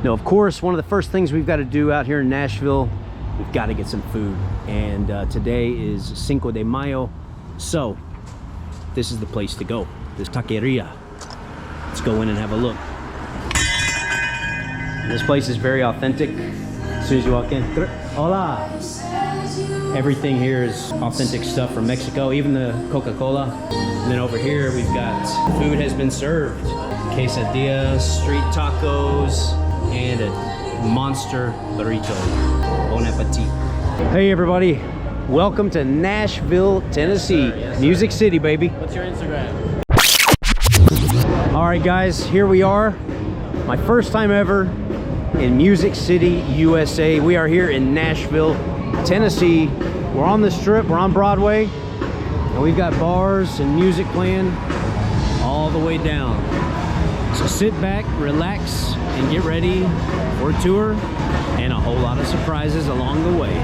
Now, of course, one of the first things we've got to do out here in Nashville, we've got to get some food. And today is Cinco de Mayo, so this is the place to go. This taqueria. Let's go in and have a look. This place is very authentic. As soon as you walk in, hola. Everything here is authentic stuff from Mexico, even the Coca-Cola. And then over here, we've got food has been served. Quesadillas, street tacos, and a monster burrito. Bon appetit. Hey everybody, welcome to Nashville, Tennessee. Yes, Music City, baby. What's your Instagram? All right guys, here we are. My first time ever in Music City, USA. We are here in Nashville, Tennessee. We're on the Strip, we're on Broadway, and we've got bars and music playing all the way down. So sit back, relax, and get ready for a tour and a whole lot of surprises along the way.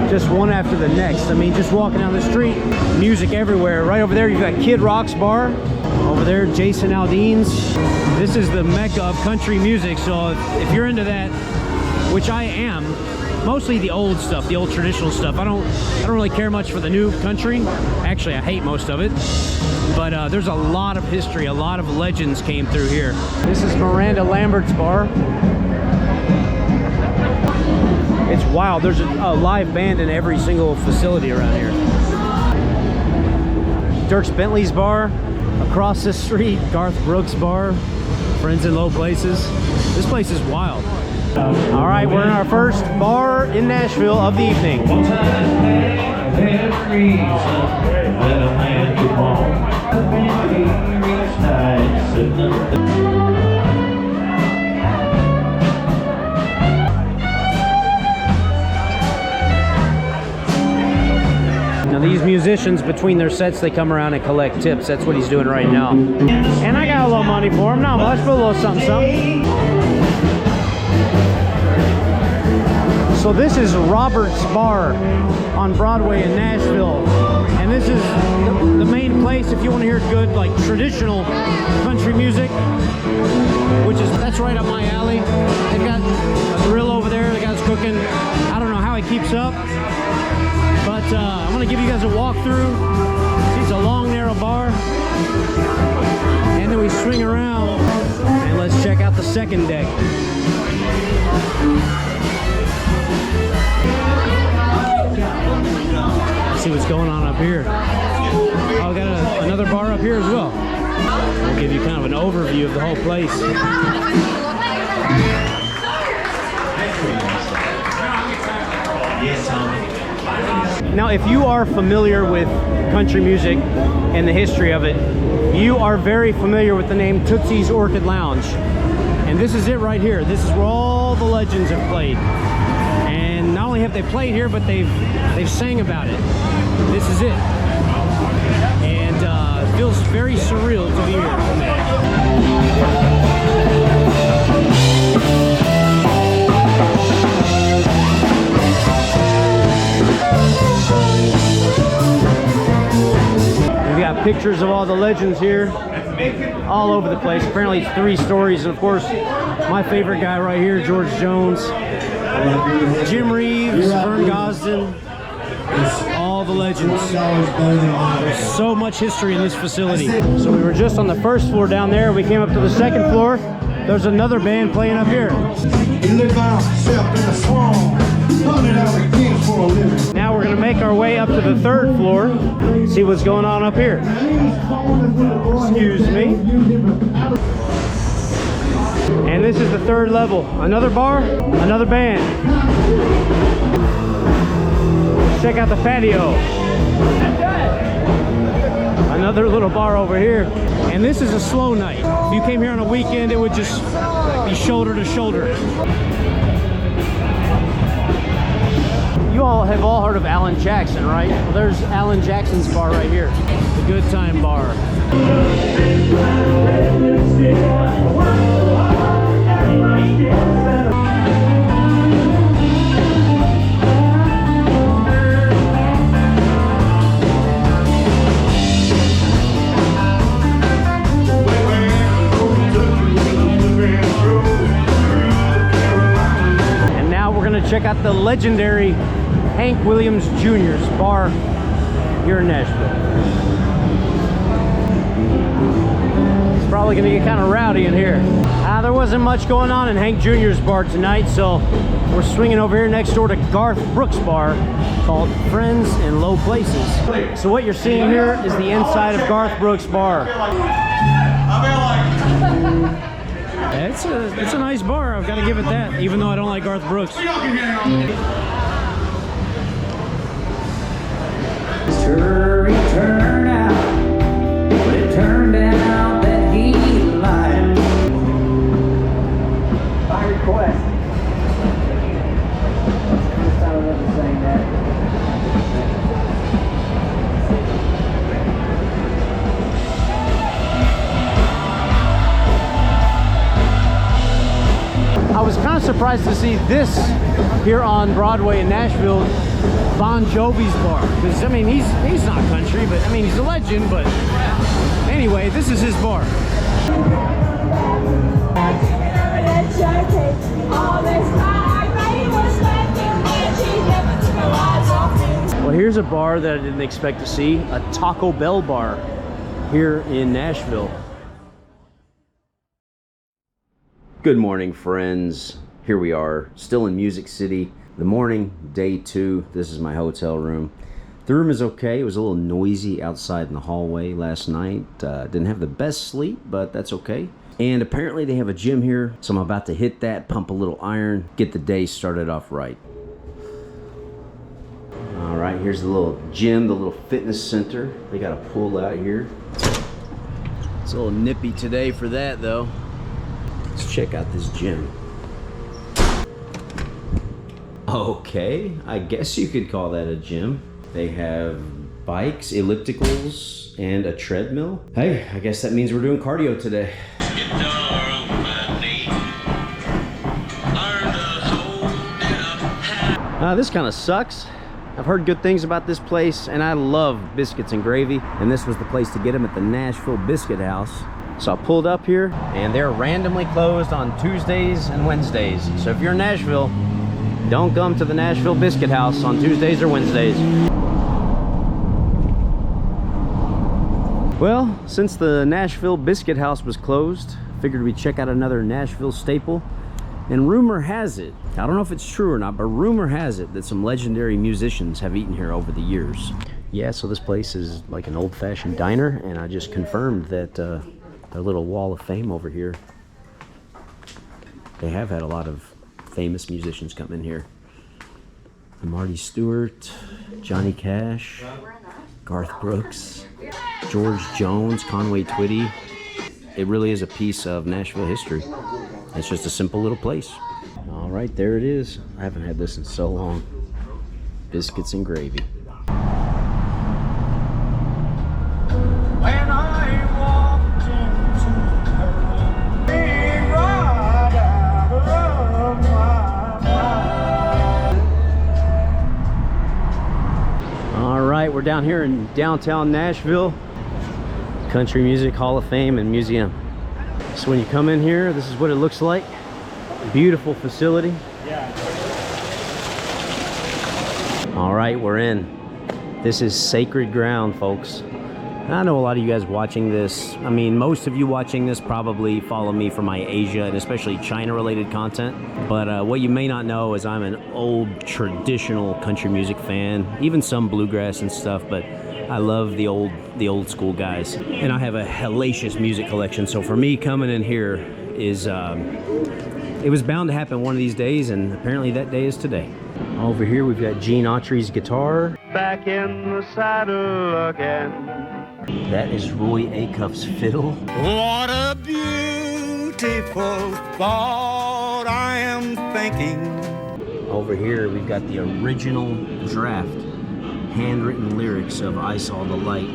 Just one after the next. I mean, just walking down the street, music everywhere. Right over there, you've got Kid Rock's bar. Over there, Jason Aldean's. This is the mecca of country music, so if you're into that, which I am, mostly the old stuff, the old traditional stuff. I don't really care much for the new country. Actually, I hate most of it. But there's a lot of history, a lot of legends came through here. This is Miranda Lambert's bar. It's wild. There's a live band in every single facility around here. Dierks Bentley's bar. Across the street, Garth Brooks' bar. Friends in Low Places. This place is wild. All right, we're in our first bar in Nashville of the evening. Now these musicians, between their sets, they come around and collect tips. That's what he's doing right now. And I got a little money for him. Not much, but a little something, something. So this is Robert's Bar on Broadway in Nashville. And this is the main place if you want to hear good, like, traditional country music, that's right up my alley. They've got a grill over there. The guy's cooking. I don't know how he keeps up. But I'm going to give you guys a walkthrough. It's a long, narrow bar. And then we swing around. And let's check out the second deck. Let's see what's going on up here. Oh, we got another bar up here as well. We'll give you kind of an overview of the whole place. Now, if you are familiar with country music and the history of it, you are very familiar with the name Tootsie's Orchid Lounge. And this is it right here. This is where all the legends have played. And not only have they played here, but they've sang about it. This is it. And it feels very surreal to be here. We've got pictures of all the legends here, all over the place. Apparently it's 3 stories, and of course, my favorite guy right here, George Jones, Jim Reeves, Vern Gosdin, all the legends. There's so much history in this facility. So we were just on the first floor down there. We came up to the second floor. There's another band playing up here. Now we're going to make our way up to the third floor, see what's going on up here. Excuse me. And this is the third level. Another bar, another band. Check out the patio. Another little bar over here. And this is a slow night. If you came here on a weekend, it would just be shoulder to shoulder. You all have heard of Alan Jackson, right? Well, there's Alan Jackson's bar right here, the Good Time Bar. And now we're gonna check out the legendary Hank Williams Jr.'s bar here in Nashville. It's probably gonna get kind of rowdy in here. There wasn't much going on in Hank Jr.'s bar tonight, so we're swinging over here next door to Garth Brooks' bar called Friends in Low Places. So what you're seeing here is the inside of Garth Brooks' bar. It's a nice bar, I've got to give it that, even though I don't like Garth Brooks. Sure, he turned out, but it turned out that he lied. By request. First time I've ever sang that. I was kind of surprised to see this here on Broadway in Nashville, Bon Jovi's bar, because I mean he's not country, but I mean he's a legend. But anyway, this is his bar. Well, here's a bar that I didn't expect to see, a Taco Bell bar here in Nashville. Good morning, friends. Here we are, still in Music City. The morning, day 2. This is my hotel room. The room is okay. It was a little noisy outside in the hallway last night. Didn't have the best sleep, but that's okay. And apparently they have a gym here, so I'm about to hit that, pump a little iron, get the day started off right. All right, here's the little gym, the little fitness center. They got a pool out here. It's a little nippy today for that, though. Let's check out this gym. Okay, I guess you could call that a gym. They have bikes, ellipticals, and a treadmill. Hey, I guess that means we're doing cardio today. This kind of sucks. I've heard good things about this place, and I love biscuits and gravy, and this was the place to get them at the Nashville Biscuit House. So I pulled up here, and they're randomly closed on Tuesdays and Wednesdays. So if you're in Nashville, don't come to the Nashville Biscuit House on Tuesdays or Wednesdays. Well, since the Nashville Biscuit House was closed, figured we'd check out another Nashville staple. And rumor has it, I don't know if it's true or not, but rumor has it that some legendary musicians have eaten here over the years. Yeah, so this place is like an old-fashioned diner, and I just confirmed that their little wall of fame over here, they have had a lot of famous musicians come in here. Marty Stewart, Johnny Cash, Garth Brooks, George Jones, Conway Twitty. It really is a piece of Nashville history. It's just a simple little place. All right, there it is. I haven't had this in so long. Biscuits and gravy. When I walked into her, big ride out of my mind. All right, we're down here in downtown Nashville, Country Music Hall of Fame and Museum. So when you come in here, this is what it looks like. Beautiful facility. Yeah. All right, we're in. This is sacred ground, folks. I know a lot of you guys watching this, I mean, most of you watching this probably follow me for my Asia and especially China related content. But what you may not know is I'm an old traditional country music fan, even some bluegrass and stuff, but I love the old school guys. And I have a hellacious music collection. So for me, coming in here is, it was bound to happen one of these days, and apparently that day is today. Over here, we've got Gene Autry's guitar. Back in the saddle again. That is Roy Acuff's fiddle. What a beautiful thought I am thinking. Over here, we've got the original draft, handwritten lyrics of I Saw the Light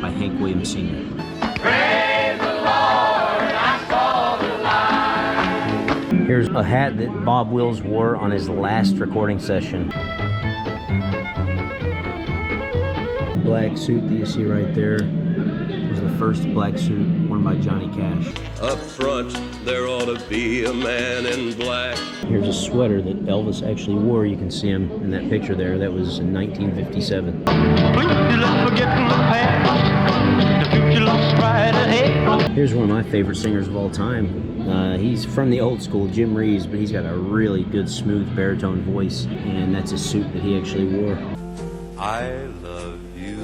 by Hank Williams Sr. Praise the Lord, I saw the light. Here's a hat that Bob Wills wore on his last recording session. Black suit that you see right there was the first black suit worn by Johnny Cash. Up front, there ought to be a man in black. Here's a sweater that Elvis actually wore. You can see him in that picture there. That was in 1957. Here's one of my favorite singers of all time. He's from the old school, Jim Reeves, but he's got a really good, smooth baritone voice, and that's a suit that he actually wore. I love you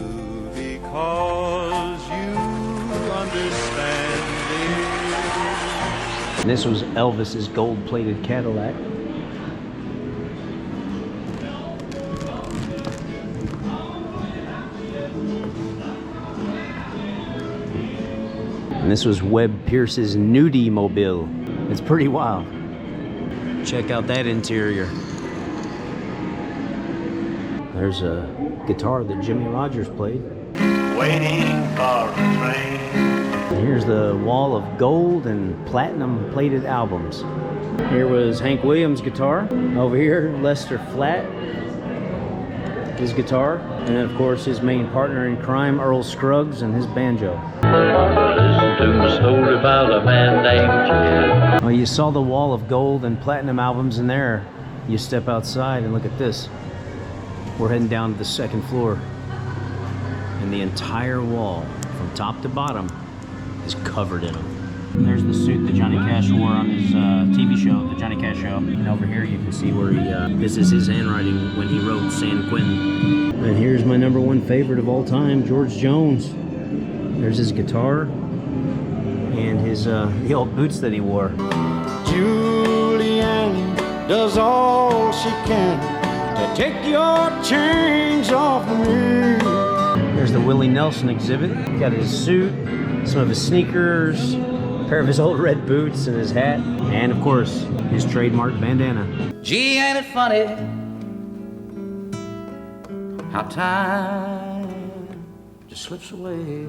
because you understand me. And this was Elvis's gold-plated Cadillac. And this was Webb Pierce's Nudie Mobile. It's pretty wild. Check out that interior. There's a guitar that Jimmy Rogers played. Waiting for a train. And here's the wall of gold and platinum plated albums. Here was Hank Williams' guitar. Over here, Lester Flatt, his guitar. And then, of course, his main partner in crime, Earl Scruggs, and his banjo. Listen to a story about a man named Jim. Well, you saw the wall of gold and platinum albums in there. You step outside and look at this. We're heading down to the second floor. And the entire wall, from top to bottom, is covered in them. And there's the suit that Johnny Cash wore on his TV show, The Johnny Cash Show. And over here you can see where this is his handwriting when he wrote San Quentin. And here's my #1 favorite of all time, George Jones. There's his guitar and his the old boots that he wore. Julianne does all she can to take your chains off me. There's the Willie Nelson exhibit. He got his suit, some of his sneakers, a pair of his old red boots, and his hat, and of course, his trademark bandana. Gee, ain't it funny how time just slips away.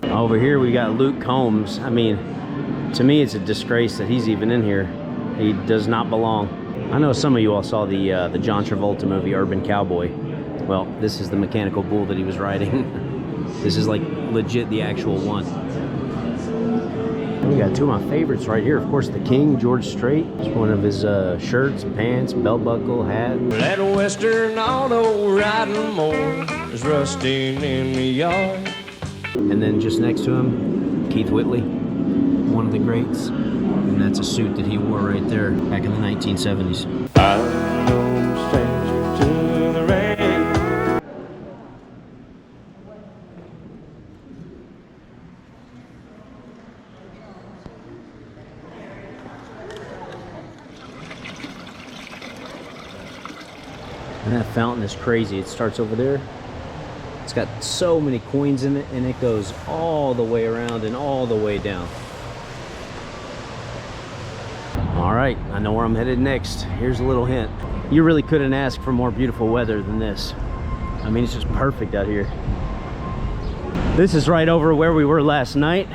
Over here we got Luke Combs. I mean, to me it's a disgrace that he's even in here. He does not belong. I know some of you all saw the John Travolta movie Urban Cowboy. Well, this is the mechanical bull that he was riding. This is like legit the actual one. We got two of my favorites right here. Of course, the King, George Strait. It's one of his shirts, pants, belt buckle, hat. That Western auto riding more is rusting in the yard. And then just next to him, Keith Whitley, one of the greats. And that's a suit that he wore right there back in the 1970s. I'm no stranger to the rain. And that fountain is crazy. It starts over there. It's got so many coins in it, and it goes all the way around and all the way down. All right, I know where I'm headed next. Here's a little hint. You really couldn't ask for more beautiful weather than this. I mean, it's just perfect out here. This is right over where we were last night.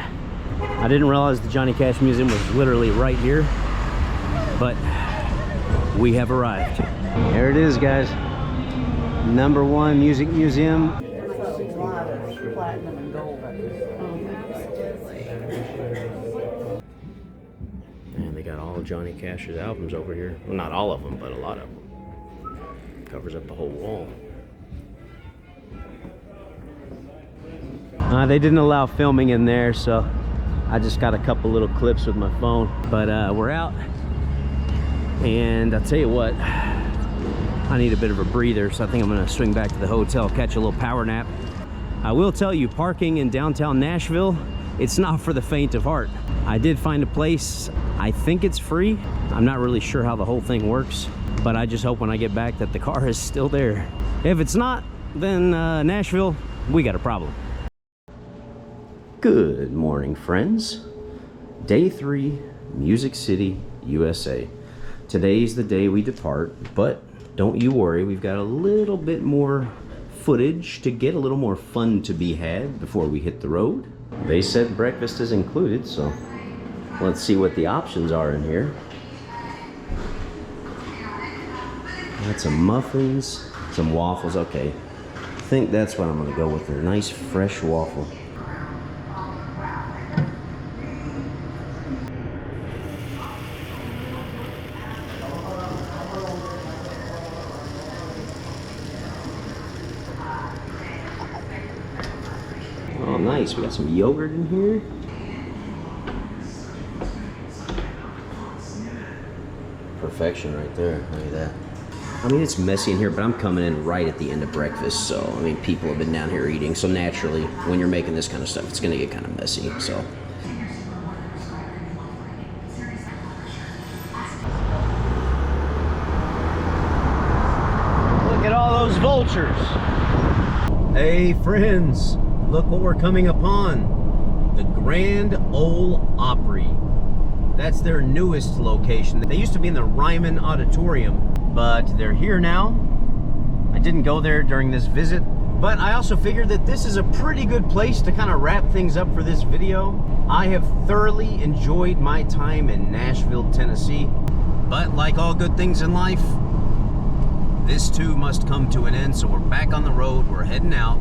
I didn't realize the Johnny Cash Museum was literally right here, but we have arrived. There it is, guys. #1 music museum. And they got all of Johnny Cash's albums over here. Well, not all of them, but a lot of them. Covers up the whole wall. They didn't allow filming in there, so I just got a couple little clips with my phone. But we're out, and I'll tell you what, I need a bit of a breather, so I think I'm gonna swing back to the hotel, catch a little power nap. I will tell you, parking in downtown Nashville, it's not for the faint of heart. I did find a place, I think it's free. I'm not really sure how the whole thing works, but I just hope when I get back that the car is still there. If it's not, then Nashville, we got a problem. Good morning, friends. Day 3, Music City, USA. Today's the day we depart, but don't you worry, we've got a little bit more footage to get, a little more fun to be had before we hit the road. They said breakfast is included, so let's see what the options are in here. Got some muffins, some waffles. Okay, I think that's what I'm gonna go with, a nice fresh waffle. Oh, nice. We got some yogurt in here. Perfection right there. Look at that. I mean, it's messy in here, but I'm coming in right at the end of breakfast, so, I mean, people have been down here eating, so naturally, when you're making this kind of stuff, it's gonna get kind of messy, so. Look at all those vultures. Hey, friends, look what we're coming upon. The Grand Ole Opry. That's their newest location. They used to be in the Ryman Auditorium, but they're here now. I didn't go there during this visit, but I also figured that this is a pretty good place to kind of wrap things up for this video. I have thoroughly enjoyed my time in Nashville, Tennessee, but like all good things in life, this too must come to an end, so we're back on the road, we're heading out.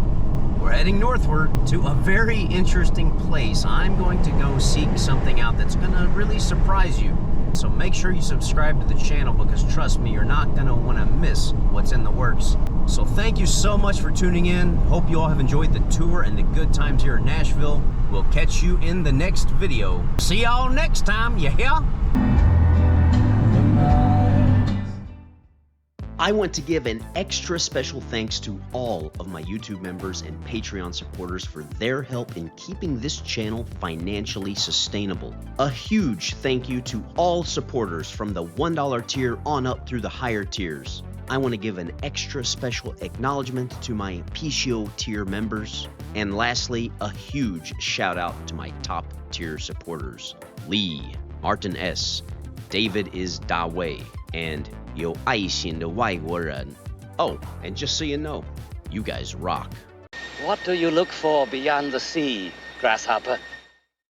We're heading northward to a very interesting place. I'm going to go seek something out that's gonna really surprise you. So make sure you subscribe to the channel, because trust me, you're not gonna wanna miss what's in the works. So thank you so much for tuning in. Hope you all have enjoyed the tour and the good times here in Nashville. We'll catch you in the next video. See y'all next time, you hear? I want to give an extra special thanks to all of my YouTube members and Patreon supporters for their help in keeping this channel financially sustainable. A huge thank you to all supporters from the $1 tier on up through the higher tiers. I want to give an extra special acknowledgement to my PCO tier members. And lastly, a huge shout out to my top tier supporters. Lee, Martin S., David is Dawei, and 有爱心的外国人. Oh, and just so you know, you guys rock. What do you look for beyond the sea, grasshopper?